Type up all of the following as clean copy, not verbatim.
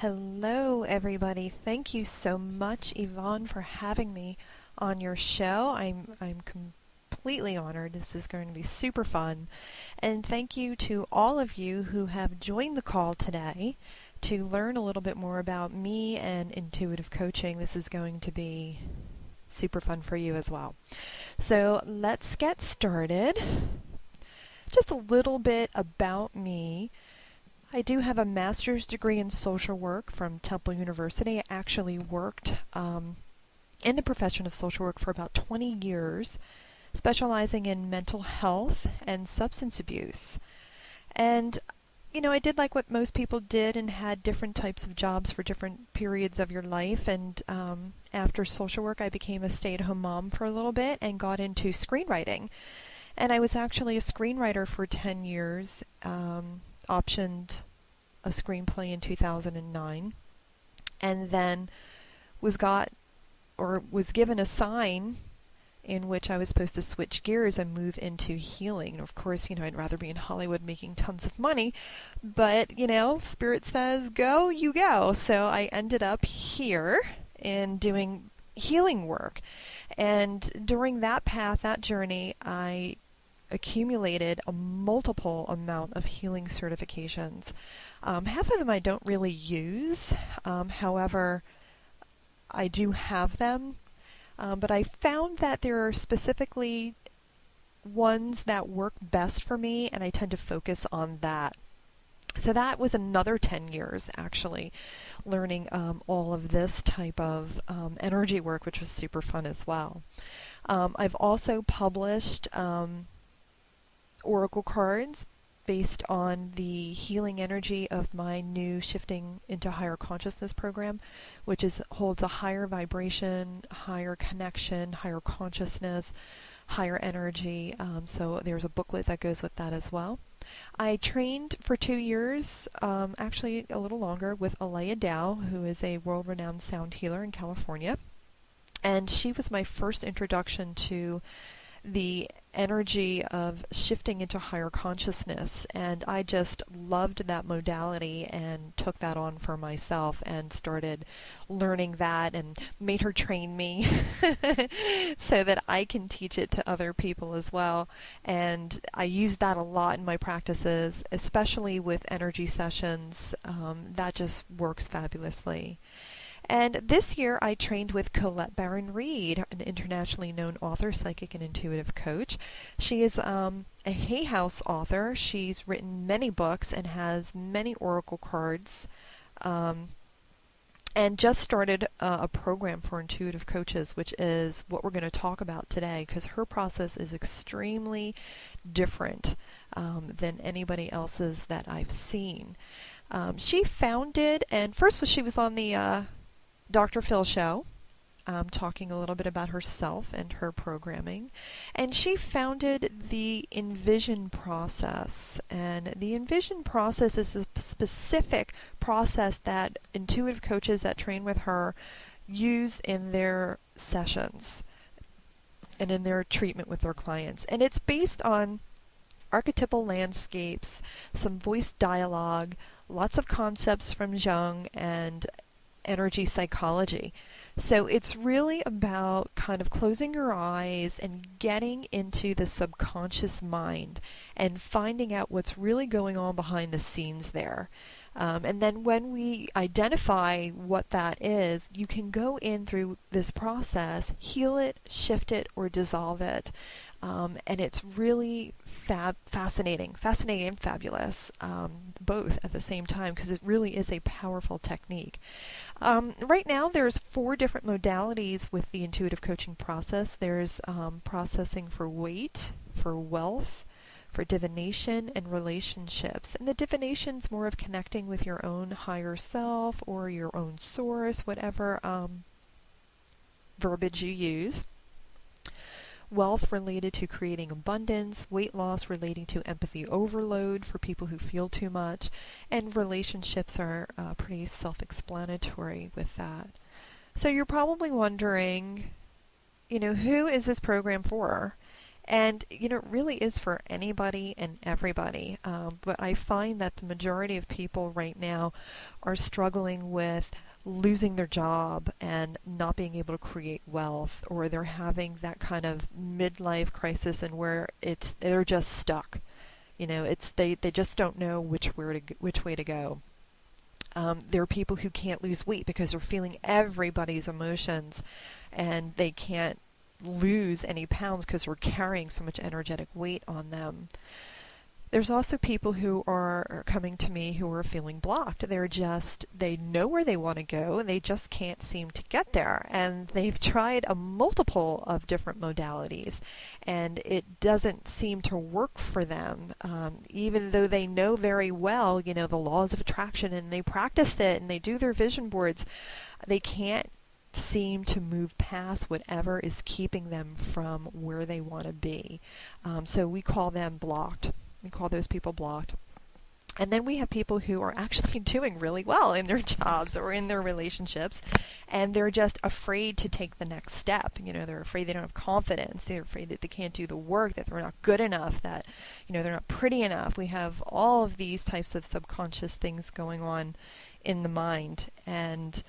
Hello, everybody. Thank you so much, Yvonne, for having me on your show. I'm completely honored. This is going to be super fun. And thank you to all of you who have joined the call today to learn a little bit more about me and intuitive coaching. This is going to be super fun for you as well. So let's get started. Just a little bit about me. I do have a master's degree in social work from Temple University. I actually worked in the profession of social work for about 20 years, specializing in mental health and substance abuse. And, I did like what most people did and had different types of jobs for different periods of your life. And after social work, I became a stay-at-home mom for a little bit and got into screenwriting. And I was actually a screenwriter for 10 years, optioned a screenplay in 2009, and then was given a sign in which I was supposed to switch gears and move into healing. Of course, I'd rather be in Hollywood making tons of money, but, Spirit says go, you go. So I ended up here and doing healing work. And during that path, that journey, I accumulated a multiple amount of healing certifications. Half of them I don't really use. However, I do have them. But I found that there are specifically ones that work best for me, and I tend to focus on that. So that was another 10 years, actually, learning all of this type of energy work, which was super fun as well. I've also published oracle cards based on the healing energy of my new Shifting into Higher Consciousness program, which holds a higher vibration, higher connection, higher consciousness, higher energy. So there's a booklet that goes with that as well. I trained for 2 years, actually a little longer, with Alea Dow, who is a world-renowned sound healer in California. And she was my first introduction to the energy of shifting into higher consciousness, and I just loved that modality and took that on for myself and started learning that and made her train me so that I can teach it to other people as well. And I use that a lot in my practices, especially with energy sessions. That just works fabulously. And this year I trained with Baron-Reid, an internationally known author, psychic, and intuitive coach. She is a Hay House author. She's written many books and has many oracle cards, and just started a program for intuitive coaches, which is what we're going to talk about today, because her process is extremely different than anybody else's that I've seen. She founded, and first she was on the Dr. Phil show, talking a little bit about herself and her programming. And she founded the Invision process. And the Invision process is a specific process that intuitive coaches that train with her use in their sessions and in their treatment with their clients. And it's based on archetypal landscapes, some voice dialogue, lots of concepts from Jung, and energy psychology. So it's really about kind of closing your eyes and getting into the subconscious mind and finding out what's really going on behind the scenes there. And then when we identify what that is, you can go in through this process, heal it, shift it, or dissolve it. And it's really fascinating and fabulous, both at the same time, because it really is a powerful technique. Right now there's 4 different modalities with the intuitive coaching process. There's processing for weight, for wealth, for divination, and relationships. And the divination's more of connecting with your own higher self or your own source, whatever verbiage you use. Wealth related to creating abundance, weight loss relating to empathy overload for people who feel too much, and relationships are pretty self-explanatory with that. So you're probably wondering, who is this program for? And, you know, it really is for anybody and everybody. But I find that the majority of people right now are struggling with losing their job and not being able to create wealth, or they're having that kind of midlife crisis and where they're just stuck. You know, they just don't know which way to go. There are people who can't lose weight because they're feeling everybody's emotions, and they can't lose any pounds because they're carrying so much energetic weight on them. There's also people who are coming to me who are feeling blocked. They know where they want to go, and they just can't seem to get there. And they've tried a multiple of different modalities, and it doesn't seem to work for them. Even though they know very well, you know, the laws of attraction, and they practice it, and they do their vision boards, they can't seem to move past whatever is keeping them from where they want to be. So we call them blocked. We call those people blocked. And then we have people who are actually doing really well in their jobs or in their relationships, and they're just afraid to take the next step. You know, they're afraid they don't have confidence. They're afraid that they can't do the work, that they're not good enough, that, you know, they're not pretty enough. We have all of these types of subconscious things going on in the mind, and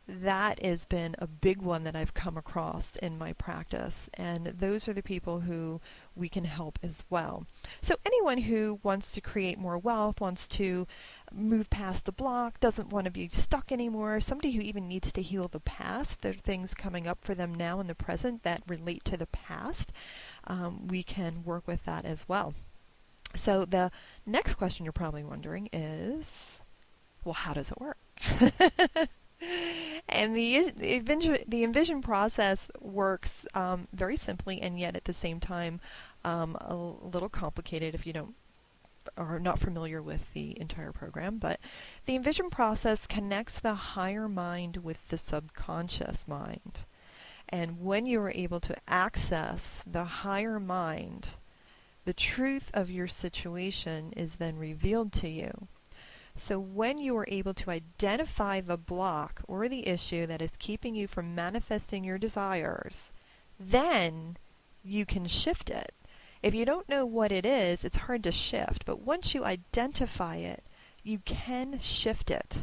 that has been a big one that I've come across in my practice, and those are the people who we can help as well. So anyone who wants to create more wealth, wants to move past the block, doesn't want to be stuck anymore, somebody who even needs to heal the past, there are things coming up for them now in the present that relate to the past, we can work with that as well. So the next question you're probably wondering is, well, how does it work? And the Envision process works very simply, and yet at the same time a little complicated if you don't are not familiar with the entire program. But the Envision process connects the higher mind with the subconscious mind. And when you are able to access the higher mind, the truth of your situation is then revealed to you. So when you are able to identify the block or the issue that is keeping you from manifesting your desires, then you can shift it. If you don't know what it is, it's hard to shift. But once you identify it, you can shift it.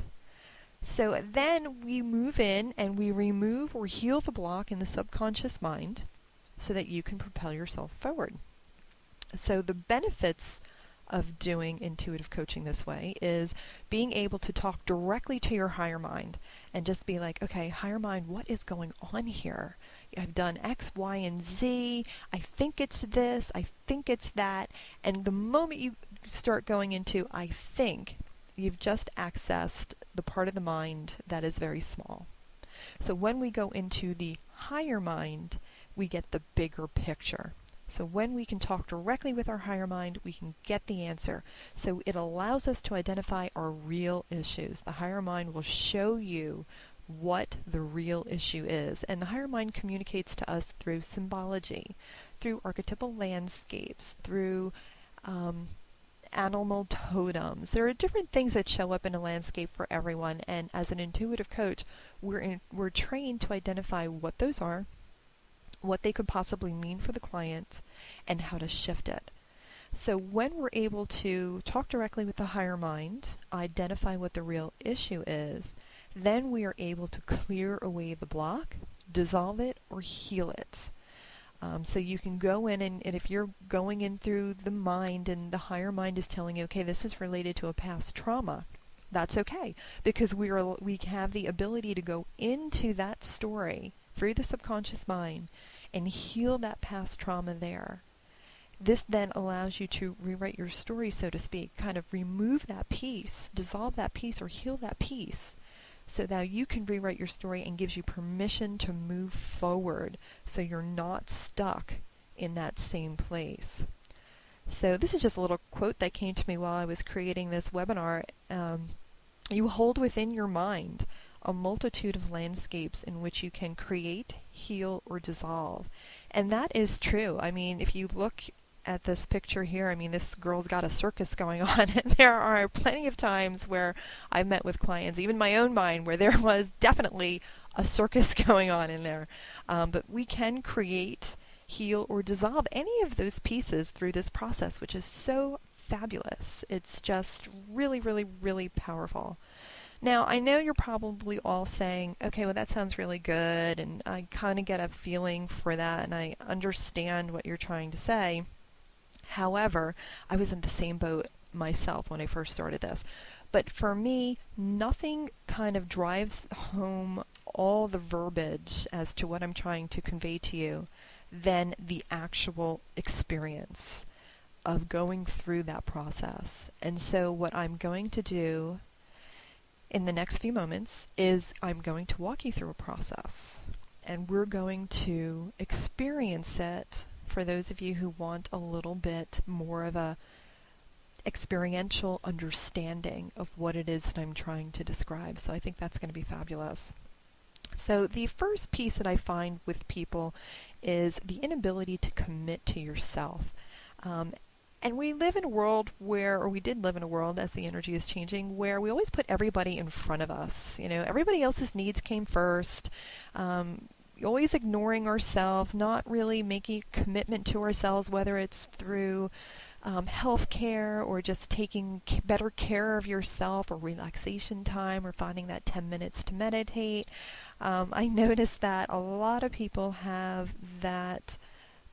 So then we move in and we remove or heal the block in the subconscious mind so that you can propel yourself forward. So the benefits of doing intuitive coaching this way is being able to talk directly to your higher mind and just be like, okay, higher mind, what is going on here? I've done X, Y, and Z. I think it's this. I think it's that. And the moment you start going into I think, you've just accessed the part of the mind that is very small. So when we go into the higher mind, we get the bigger picture. So when we can talk directly with our higher mind, we can get the answer. So it allows us to identify our real issues. The higher mind will show you what the real issue is. And the higher mind communicates to us through symbology, through archetypal landscapes, through animal totems. There are different things that show up in a landscape for everyone. And as an intuitive coach, we're trained to identify what those are, what they could possibly mean for the client, and how to shift it. So when we're able to talk directly with the higher mind, identify what the real issue is, then we are able to clear away the block, dissolve it, or heal it. So you can go in and if you're going in through the mind and the higher mind is telling you, okay, this is related to a past trauma, that's okay, because we have the ability to go into that story through the subconscious mind and heal that past trauma there. This then allows you to rewrite your story, so to speak, kind of remove that piece, dissolve that piece, or heal that piece, so now you can rewrite your story and gives you permission to move forward so you're not stuck in that same place. So this is just a little quote that came to me while I was creating this webinar. You hold within your mind a multitude of landscapes in which you can create, heal, or dissolve. And that is true. I mean, if you look at this picture here, I mean, this girl's got a circus going on, and there are plenty of times where I've met with clients, even my own mind, where there was definitely a circus going on in there. But we can create, heal or dissolve any of those pieces through this process, which is so fabulous. It's just really, really, really powerful. Now, I know you're probably all saying, okay, well, that sounds really good, and I kind of get a feeling for that, and I understand what you're trying to say. However, I was in the same boat myself when I first started this. But for me, nothing kind of drives home all the verbiage as to what I'm trying to convey to you than the actual experience of going through that process. And so what I'm going to do in the next few moments is I'm going to walk you through a process, and we're going to experience it for those of you who want a little bit more of a experiential understanding of what it is that I'm trying to describe. So I think that's going to be fabulous. So the first piece that I find with people is the inability to commit to yourself. And we live in a world where, or we did live in a world as the energy is changing, where we always put everybody in front of us. You know, everybody else's needs came first. Always ignoring ourselves, not really making a commitment to ourselves, whether it's through health care or just taking better care of yourself, or relaxation time, or finding that 10 minutes to meditate. I noticed that a lot of people have that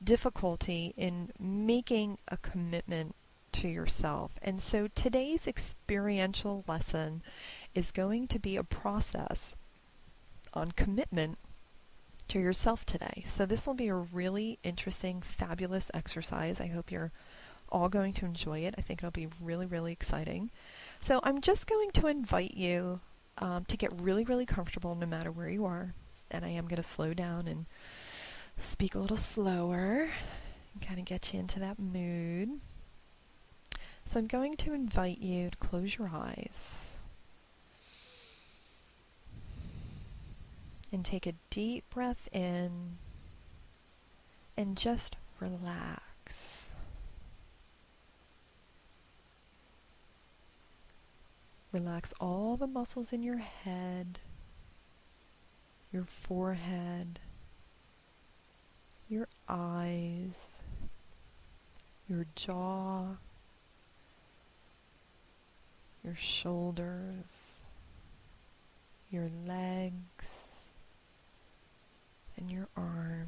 difficulty in making a commitment to yourself. And so today's experiential lesson is going to be a process on commitment to yourself today. So this will be a really interesting, fabulous exercise. I hope you're all going to enjoy it. I think it'll be really, really exciting. So I'm just going to invite you to get really, really comfortable no matter where you are. And I am going to slow down and speak a little slower and kind of get you into that mood. So I'm going to invite you to close your eyes and take a deep breath in and just relax. Relax all the muscles in your head, your forehead, your eyes, your jaw, your shoulders, your legs, and your arms.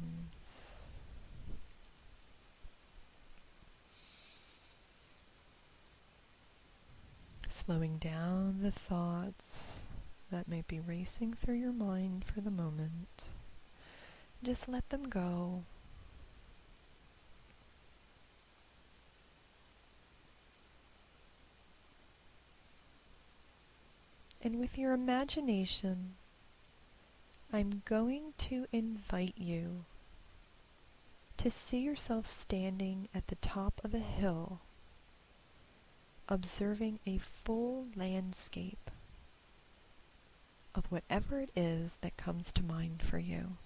Slowing down the thoughts that might be racing through your mind for the moment. Just let them go. And with your imagination, I'm going to invite you to see yourself standing at the top of a hill, observing a full landscape of whatever it is that comes to mind for you.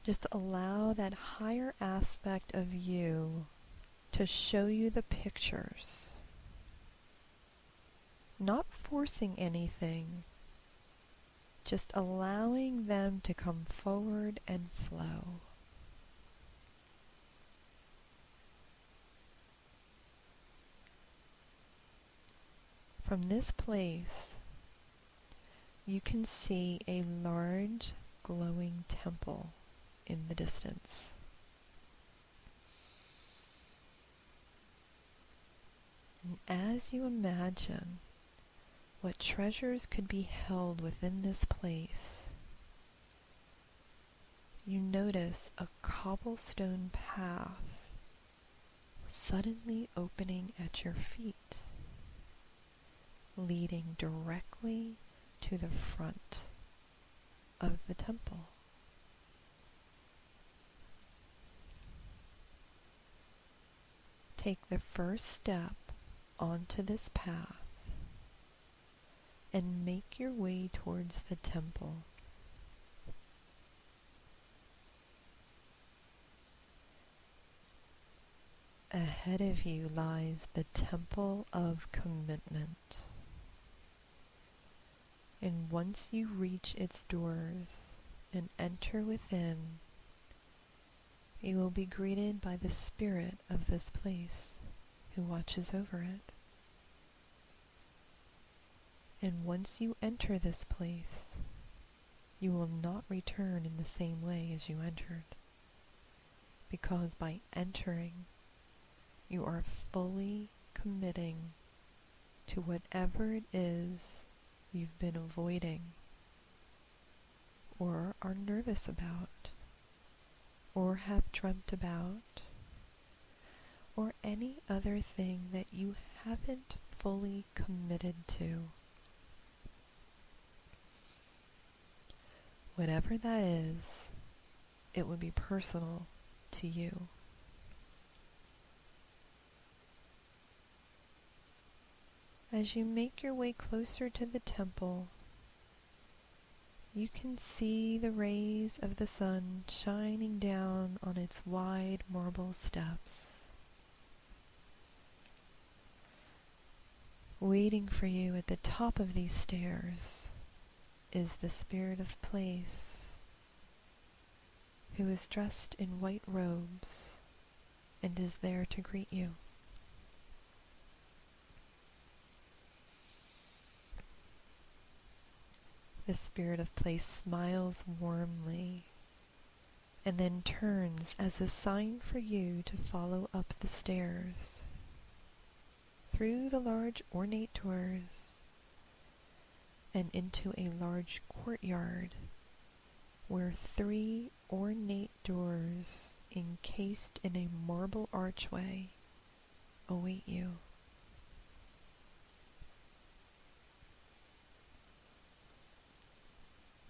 Just allow that higher aspect of you to show you the pictures, not forcing anything, just allowing them to come forward and flow. From this place, you can see a large glowing temple in the distance. And as you imagine what treasures could be held within this place, you notice a cobblestone path suddenly opening at your feet, leading directly to the front of the temple. Take the first step onto this path and make your way towards the temple. Ahead of you lies the Temple of Commitment. And once you reach its doors and enter within, you will be greeted by the spirit of this place who watches over it. And once you enter this place, you will not return in the same way as you entered, because by entering, you are fully committing to whatever it is you've been avoiding, or are nervous about, or have dreamt about, or any other thing that you haven't fully committed to. Whatever that is, it would be personal to you. As you make your way closer to the temple, you can see the rays of the sun shining down on its wide marble steps. Waiting for you at the top of these stairs is the spirit of place, who is dressed in white robes and is there to greet you. The spirit of place smiles warmly and then turns as a sign for you to follow up the stairs, through the large ornate doors, and into a large courtyard where 3 ornate doors encased in a marble archway await you.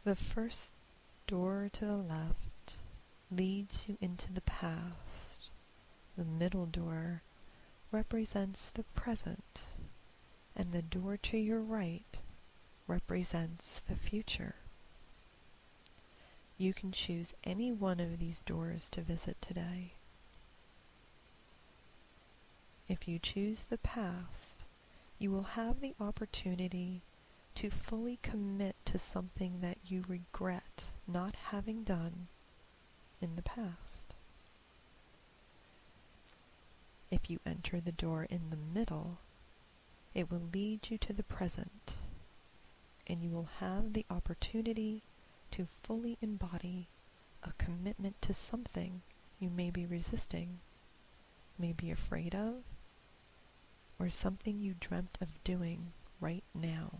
The first door to the left leads you into the past. The middle door represents the present, and the door to your right represents the future. You can choose any one of these doors to visit today. If you choose the past, you will have the opportunity to fully commit to something that you regret not having done in the past. If you enter the door in the middle, it will lead you to the present, and you will have the opportunity to fully embody a commitment to something you may be resisting, may be afraid of, or something you dreamt of doing right now.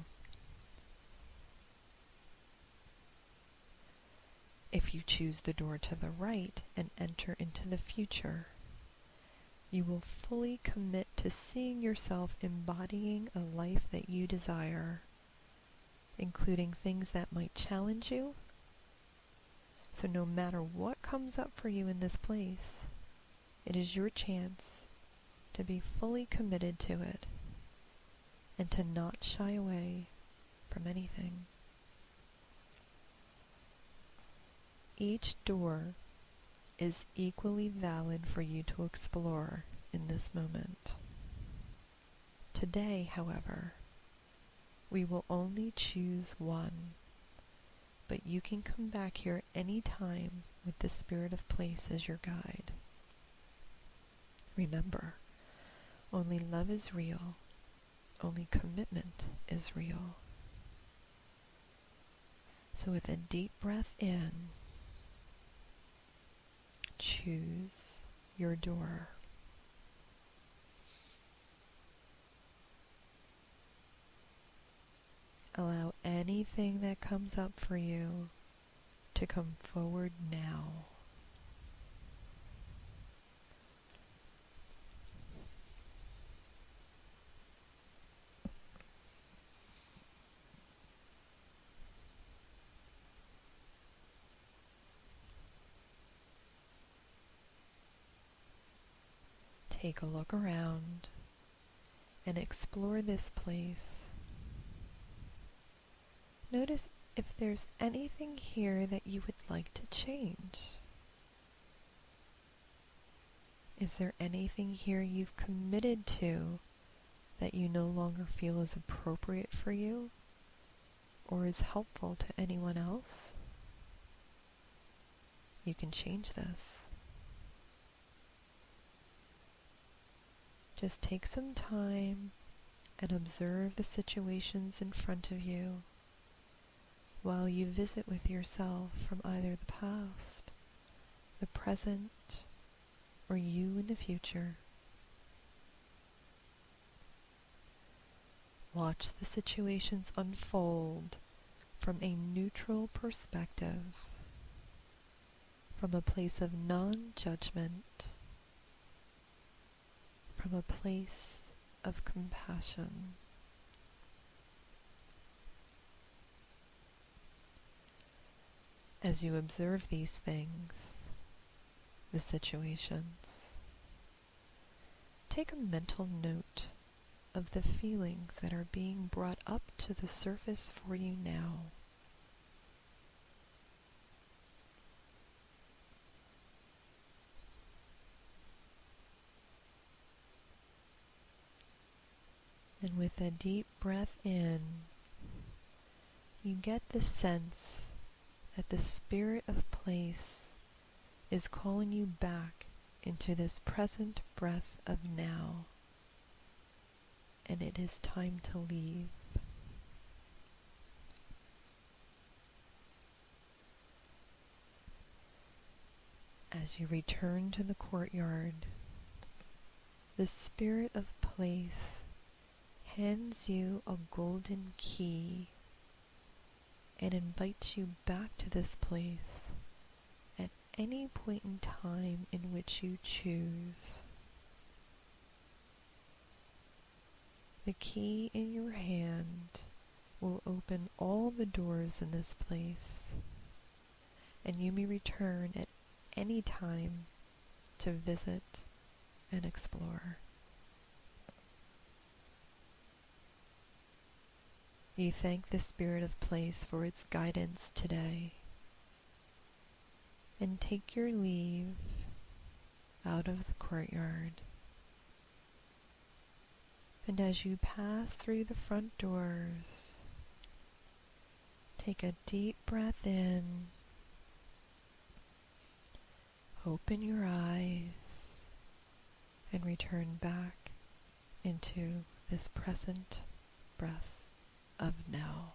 If you choose the door to the right and enter into the future, you will fully commit to seeing yourself embodying a life that you desire, including things that might challenge you. So no matter what comes up for you in this place, it is your chance to be fully committed to it and to not shy away from anything. Each door is equally valid for you to explore in this moment. Today, however, we will only choose one, but you can come back here any time with the spirit of place as your guide. Remember, only love is real, only commitment is real. So with a deep breath in, choose your door. Allow anything that comes up for you to come forward now. Take a look around and explore this place. Notice if there's anything here that you would like to change. Is there anything here you've committed to that you no longer feel is appropriate for you or is helpful to anyone else, you can change this. Just take some time and observe the situations in front of you while you visit with yourself from either the past, the present, or you in the future. Watch the situations unfold from a neutral perspective, from a place of non-judgment, from a place of compassion. As you observe these things, the situations, take a mental note of the feelings that are being brought up to the surface for you now. And with a deep breath in, you get the sense that the spirit of place is calling you back into this present breath of now, and it is time to leave. As you return to the courtyard, the spirit of place hands you a golden key and invites you back to this place at any point in time in which you choose. The key in your hand will open all the doors in this place, and you may return at any time to visit and explore. You thank the spirit of place for its guidance today, and take your leave out of the courtyard. And as you pass through the front doors, take a deep breath in, open your eyes, and return back into this present breath of now.